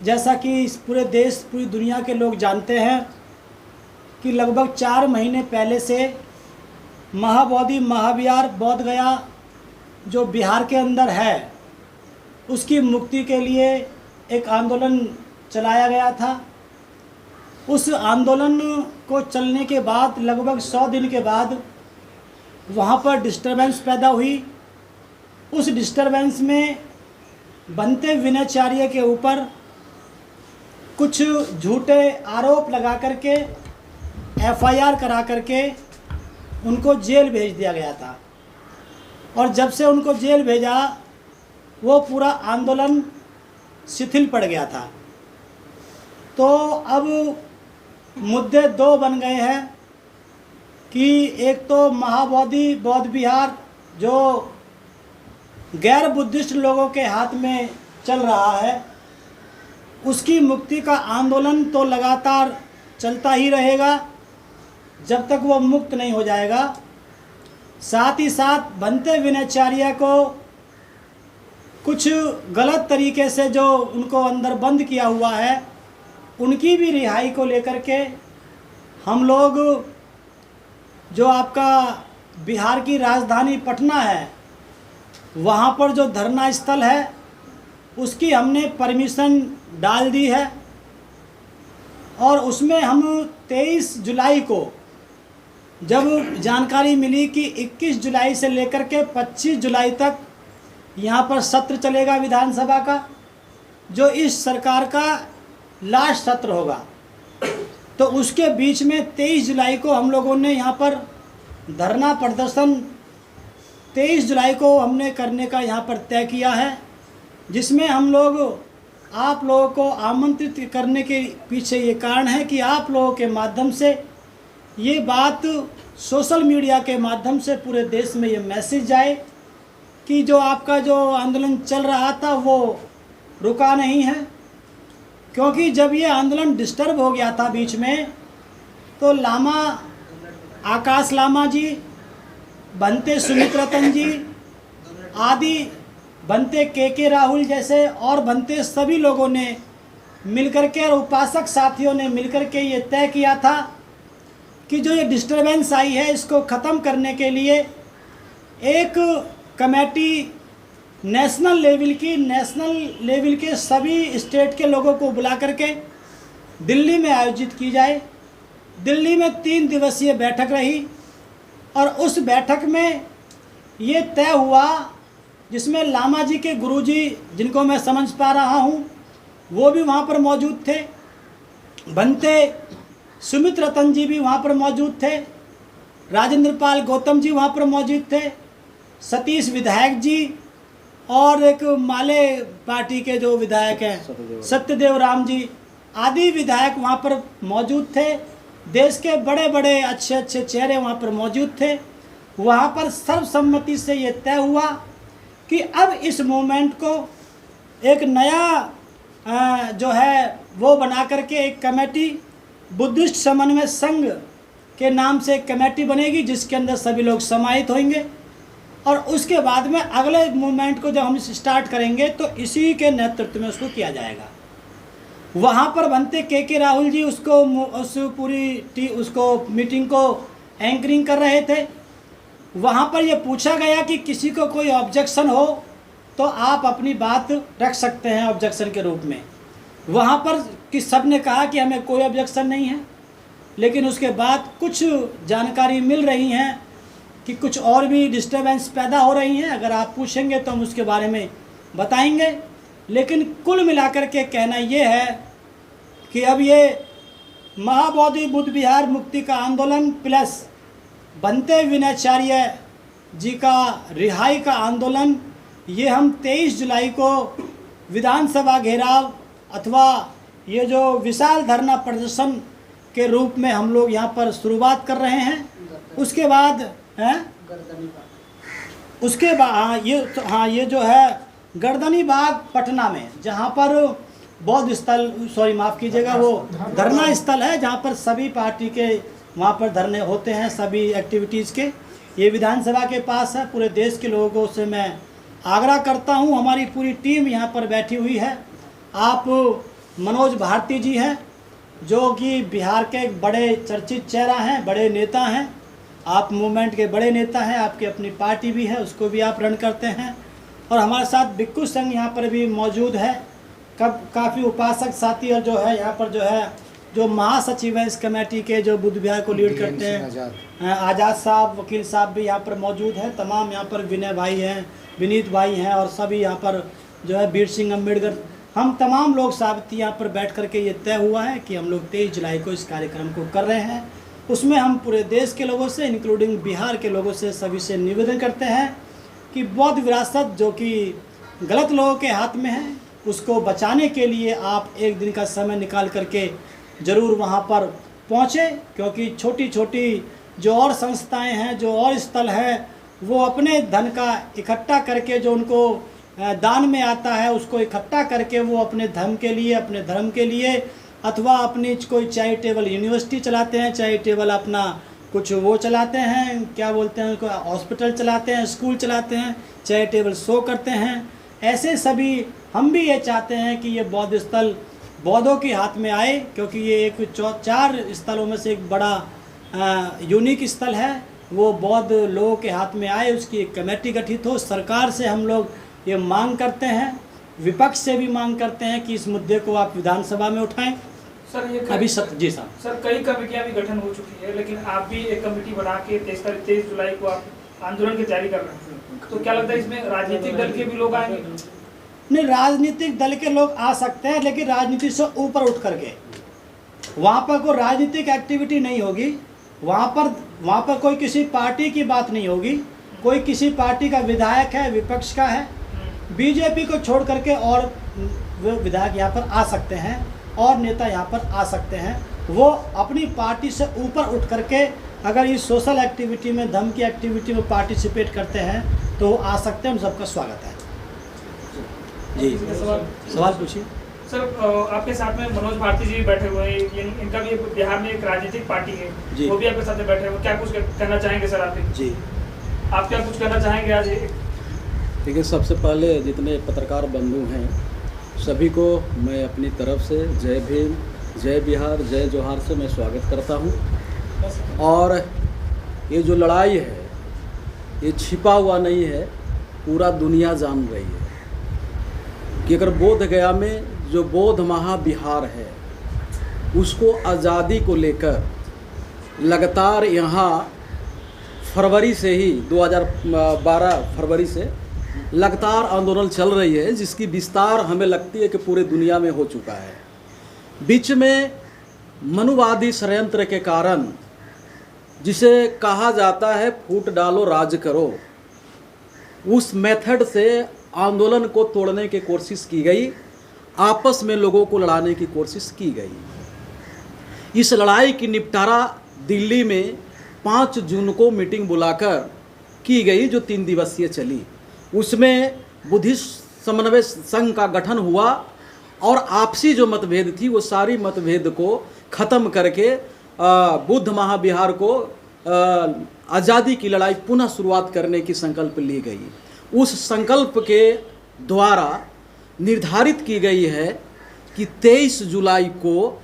जैसा कि इस पूरे देश पूरी दुनिया के लोग जानते हैं कि लगभग 4 महीने पहले से महाबोधि महाविहार बोध गया जो बिहार के अंदर है उसकी मुक्ति के लिए एक आंदोलन चलाया गया था। उस आंदोलन को चलने के बाद लगभग 100 दिन के बाद वहाँ पर डिस्टरबेंस पैदा हुई। उस डिस्टरबेंस में बनते विनयाचार्य के ऊपर कुछ झूठे आरोप लगा करके एफआईआर करा करके उनको जेल भेज दिया गया था। और जब से उनको जेल भेजा वो पूरा आंदोलन शिथिल पड़ गया था। तो अब मुद्दे दो बन गए हैं कि एक तो महाबोधि बौद्ध विहार जो गैर बुद्धिस्ट लोगों के हाथ में चल रहा है उसकी मुक्ति का आंदोलन तो लगातार चलता ही रहेगा जब तक वो मुक्त नहीं हो जाएगा। साथ ही साथ बनते विनयाचार्य को कुछ गलत तरीके से जो उनको अंदर बंद किया हुआ है उनकी भी रिहाई को लेकर के हम लोग जो आपका बिहार की राजधानी पटना है वहाँ पर जो धरना स्थल है उसकी हमने परमिशन डाल दी है। और उसमें हम 23 जुलाई को जब जानकारी मिली कि 21 जुलाई से लेकर के 25 जुलाई तक यहाँ पर सत्र चलेगा विधानसभा का जो इस सरकार का लास्ट सत्र होगा, तो उसके बीच में 23 जुलाई को हम लोगों ने यहाँ पर धरना प्रदर्शन 23 जुलाई को हमने करने का यहाँ पर तय किया है। जिसमें हम लोग आप लोगों को आमंत्रित करने के पीछे ये कारण है कि आप लोगों के माध्यम से ये बात सोशल मीडिया के माध्यम से पूरे देश में ये मैसेज जाए कि जो आपका जो आंदोलन चल रहा था वो रुका नहीं है। क्योंकि जब ये आंदोलन डिस्टर्ब हो गया था बीच में तो लामा आकाश लामा जी, बनते सुमित रतन जी आदि, बनते के राहुल जैसे और बनते सभी लोगों ने मिलकर के और उपासक साथियों ने मिलकर के ये तय किया था कि जो ये डिस्टरबेंस आई है इसको ख़त्म करने के लिए एक कमेटी नेशनल लेवल के सभी स्टेट के लोगों को बुला करके दिल्ली में आयोजित की जाए। दिल्ली में 3 दिवसीय बैठक रही और उस बैठक में ये तय हुआ जिसमें लामा जी के गुरुजी जिनको मैं समझ पा रहा हूँ वो भी वहाँ पर मौजूद थे, बनते सुमित रतन जी भी वहाँ पर मौजूद थे, राजेंद्र पाल गौतम जी वहाँ पर मौजूद थे, सतीश विधायक जी और एक माले पार्टी के जो विधायक हैं सत्यदेव राम जी आदि विधायक वहाँ पर मौजूद थे। देश के बड़े बड़े अच्छे अच्छे चेहरे वहाँ पर मौजूद थे। वहाँ पर सर्वसम्मति से ये तय हुआ कि अब इस मूवमेंट को एक नया जो है वो बना करके एक कमेटी बुद्धिस्ट समन्वय संघ के नाम से एक कमेटी बनेगी जिसके अंदर सभी लोग समाहित होंगे। और उसके बाद में अगले मूवमेंट को जब हम स्टार्ट करेंगे तो इसी के नेतृत्व में उसको किया जाएगा। वहाँ पर बनते के राहुल जी उस पूरी उसको मीटिंग को एंकरिंग कर रहे थे। वहाँ पर ये पूछा गया कि किसी को कोई ऑब्जेक्शन हो तो आप अपनी बात रख सकते हैं ऑब्जेक्शन के रूप में। वहाँ पर कि सब ने कहा कि हमें कोई ऑब्जेक्शन नहीं है। लेकिन उसके बाद कुछ जानकारी मिल रही हैं कि कुछ और भी डिस्टर्बेंस पैदा हो रही हैं। अगर आप पूछेंगे तो हम उसके बारे में बताएंगे। लेकिन कुल मिलाकर के कहना ये है कि अब ये महाबोधि बुद्ध विहार मुक्ति का आंदोलन प्लस बनते विनयाचार्य जी का रिहाई का आंदोलन ये हम 23 जुलाई को विधानसभा घेराव अथवा ये जो विशाल धरना प्रदर्शन के रूप में हम लोग यहाँ पर शुरुआत कर रहे हैं। उसके बाद ये जो है गर्दनी बाग पटना में जहाँ पर बौद्ध स्थल माफ़ कीजिएगा वो धरना स्थल है जहाँ पर सभी पार्टी के वहाँ पर धरने होते हैं सभी एक्टिविटीज़ के। ये विधानसभा के पास है। पूरे देश के लोगों से मैं आग्रह करता हूँ, हमारी पूरी टीम यहाँ पर बैठी हुई है। आप मनोज भारती जी हैं, जो कि बिहार के एक बड़े चर्चित चेहरा हैं, बड़े नेता हैं। आप मूवमेंट के बड़े नेता हैं, आपकी अपनी पार्टी भी है, उसको भी आप रन करते हैं। और हमारे साथ बिक्कू संघ यहाँ पर भी मौजूद है, काफ़ी उपासक साथी, और जो है यहाँ पर जो महासचिव है इस कमेटी के, जो बुद्ध विहार को लीड करते हैं, आज़ाद साहब, वकील साहब भी यहाँ पर मौजूद हैं। तमाम यहाँ पर विनय भाई हैं, विनीत भाई हैं, और सभी यहाँ पर जो है वीर सिंह अम्बेडकर, हम तमाम लोग साबित यहाँ पर बैठ करके ये तय हुआ है कि हम लोग 23 जुलाई को इस कार्यक्रम को कर रहे हैं। उसमें हम पूरे देश के लोगों से, इंक्लूडिंग बिहार के लोगों से, सभी से निवेदन करते हैं कि बौद्ध विरासत जो कि गलत लोगों के हाथ में है, उसको बचाने के लिए आप एक दिन का समय निकाल करके ज़रूर वहाँ पर पहुँचे, क्योंकि छोटी छोटी जो और संस्थाएं हैं, जो और स्थल है, वो अपने धन का इकट्ठा करके, जो उनको दान में आता है, उसको इकट्ठा करके वो अपने धर्म के लिए, अपने धर्म के लिए, अथवा अपनी कोई चैरिटेबल यूनिवर्सिटी चलाते हैं, चैरिटेबल अपना कुछ वो चलाते हैं, क्या बोलते हैं उसको, हॉस्पिटल चलाते हैं, स्कूल चलाते हैं, चैरिटेबल शो करते हैं। ऐसे सभी हम भी ये चाहते हैं कि ये बौद्ध स्थल बौद्धों के हाथ में आए, क्योंकि ये एक 4 स्थलों में से एक बड़ा यूनिक स्थल है, वो बौद्ध लोगों के हाथ में आए, उसकी एक कमेटी गठित हो। सरकार से हम लोग ये मांग करते हैं, विपक्ष से भी मांग करते हैं कि इस मुद्दे को आप विधानसभा में उठाएं। सर ये अभी जी साहब, सर कई कमेटियां भी गठन हो चुकी है, लेकिन आप भी एक कमेटी बना के 23 जुलाई को आप आंदोलन की तैयारी कर रहे हैं, तो क्या लगता है इसमें राजनीतिक दल के भी लोग आएंगे? नहीं, राजनीतिक दल के लोग आ सकते हैं, लेकिन राजनीति से ऊपर उठ करके वहाँ पर कोई राजनीतिक एक्टिविटी नहीं होगी। वहाँ पर कोई किसी पार्टी की बात नहीं होगी, कोई किसी पार्टी का विधायक है, विपक्ष का है, बीजेपी को छोड़ करके और विधायक यहाँ पर आ सकते हैं और नेता यहाँ पर आ सकते हैं। वो अपनी पार्टी से ऊपर उठ करके अगर इस सोशल एक्टिविटी में, धर्म की एक्टिविटी में पार्टिसिपेट करते हैं तो वो आ सकते हैं। हम सबका स्वागत है। जी सवाल पूछिए। सर आपके साथ में मनोज भारती जी बैठे हुए हैं, इनका भी बिहार में एक राजनीतिक पार्टी है, वो भी आपके साथ बैठे हुए, क्या कुछ कहना चाहेंगे सर आप? जी आप क्या कुछ कहना चाहेंगे आज? देखिए, सबसे पहले जितने पत्रकार बंधु हैं सभी को मैं अपनी तरफ से जय भीम, जय बिहार, जय जोहार से मैं स्वागत करता हूं। और ये जो लड़ाई है ये छिपा हुआ नहीं है, पूरा दुनिया जान रही है कि अगर बोध गया में जो बौद्ध महाविहार है उसको आज़ादी को लेकर लगातार यहाँ फरवरी से ही 2012 फरवरी से लगातार आंदोलन चल रही है, जिसकी विस्तार हमें लगती है कि पूरे दुनिया में हो चुका है। बीच में मनुवादी षड्यंत्र के कारण, जिसे कहा जाता है फूट डालो राज करो, उस मेथड से आंदोलन को तोड़ने की कोशिश की गई, आपस में लोगों को लड़ाने की कोशिश की गई। इस लड़ाई की निपटारा दिल्ली में 5 जून को मीटिंग बुलाकर की गई, जो 3 दिवसीय चली। उसमें बुद्धिस्ट समन्वय संघ का गठन हुआ और आपसी जो मतभेद थी वो सारी मतभेद को ख़त्म करके बुद्ध महाविहार को आज़ादी की लड़ाई पुनः शुरुआत करने की संकल्प ली गई। उस संकल्प के द्वारा निर्धारित की गई है कि 23 जुलाई को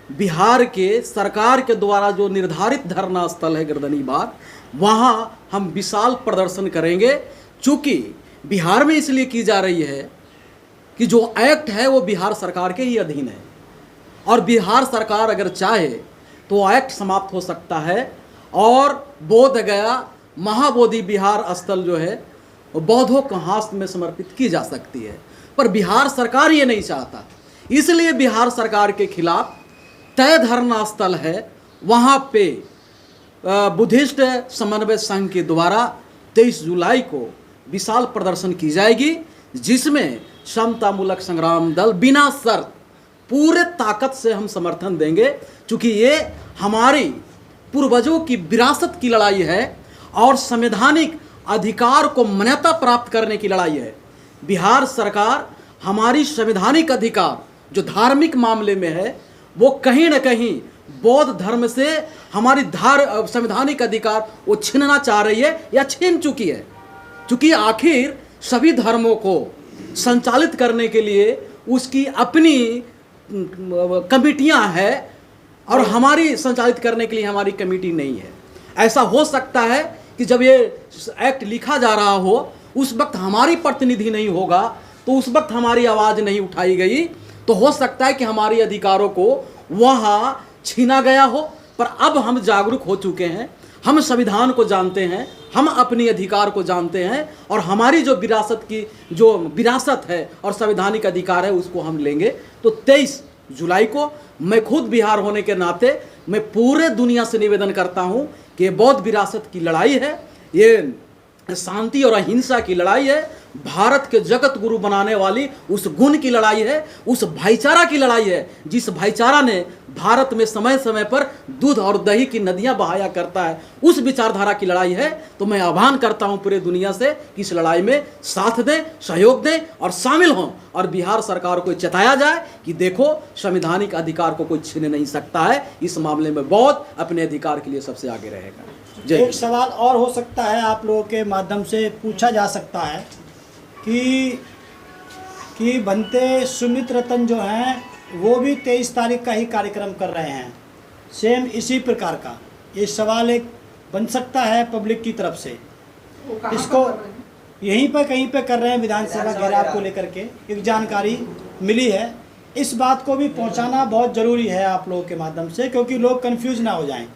बिहार के सरकार के द्वारा जो निर्धारित धरना स्थल है गर्दनी बाग, वहाँ हम विशाल प्रदर्शन करेंगे। चूँकि बिहार में इसलिए की जा रही है कि जो एक्ट है वो बिहार सरकार के ही अधीन है, और बिहार सरकार अगर चाहे तो एक्ट समाप्त हो सकता है और बोध गया महाबोधि विहार स्थल जो है वो बौद्धों के हाथ में समर्पित की जा सकती है। पर बिहार सरकार ये नहीं चाहता, इसलिए बिहार सरकार के खिलाफ तय धरना स्थल है, वहाँ पे बुद्धिस्ट समन्वय संघ के द्वारा 23 जुलाई को विशाल प्रदर्शन की जाएगी, जिसमें समतामूलक संग्राम दल बिना शर्त पूरे ताकत से हम समर्थन देंगे, क्योंकि ये हमारी पूर्वजों की विरासत की लड़ाई है और संवैधानिक अधिकार को मान्यता प्राप्त करने की लड़ाई है। बिहार सरकार हमारी संवैधानिक अधिकार जो धार्मिक मामले में है वो कहीं न कहीं बौद्ध धर्म से हमारी संवैधानिक अधिकार वो छीनना चाह रही है या छीन चुकी है। क्योंकि आखिर सभी धर्मों को संचालित करने के लिए उसकी अपनी कमेटियां हैं और हमारी संचालित करने के लिए हमारी कमेटी नहीं है। ऐसा हो सकता है कि जब ये एक्ट लिखा जा रहा हो उस वक्त हमारी प्रतिनिधि नहीं होगा, तो उस वक्त हमारी आवाज़ नहीं उठाई गई, तो हो सकता है कि हमारे अधिकारों को वहाँ छीना गया हो। पर अब हम जागरूक हो चुके हैं, हम संविधान को जानते हैं, हम अपनी अधिकार को जानते हैं और हमारी जो विरासत है और संवैधानिक अधिकार है उसको हम लेंगे। तो 23 जुलाई को मैं खुद बिहार होने के नाते मैं पूरे दुनिया से निवेदन करता हूं कि ये बौद्ध विरासत की लड़ाई है, ये शांति और अहिंसा की लड़ाई है, भारत के जगत गुरु बनाने वाली उस गुण की लड़ाई है, उस भाईचारा की लड़ाई है जिस भाईचारा ने भारत में समय समय पर दूध और दही की नदियां बहाया करता है, उस विचारधारा की लड़ाई है। तो मैं आह्वान करता हूं पूरे दुनिया से कि इस लड़ाई में साथ दें, सहयोग दें और शामिल हों और बिहार सरकार को चेताया जाए कि देखो संवैधानिक अधिकार को कोई छीन नहीं सकता है। इस मामले में बौद्ध अपने अधिकार के लिए सबसे आगे रहेगा। एक सवाल और हो सकता है, आप लोगों के माध्यम से पूछा जा सकता है कि बनते सुमित रतन जो हैं वो भी 23 तारीख का ही कार्यक्रम कर रहे हैं, सेम इसी प्रकार का। ये सवाल एक बन सकता है पब्लिक की तरफ से, इसको यहीं पर कहीं पे कर रहे हैं विधानसभा घेराव को लेकर के एक जानकारी मिली है। इस बात को भी पहुंचाना बहुत ज़रूरी है आप लोगों के माध्यम से, क्योंकि लोग कंफ्यूज ना हो जाएं।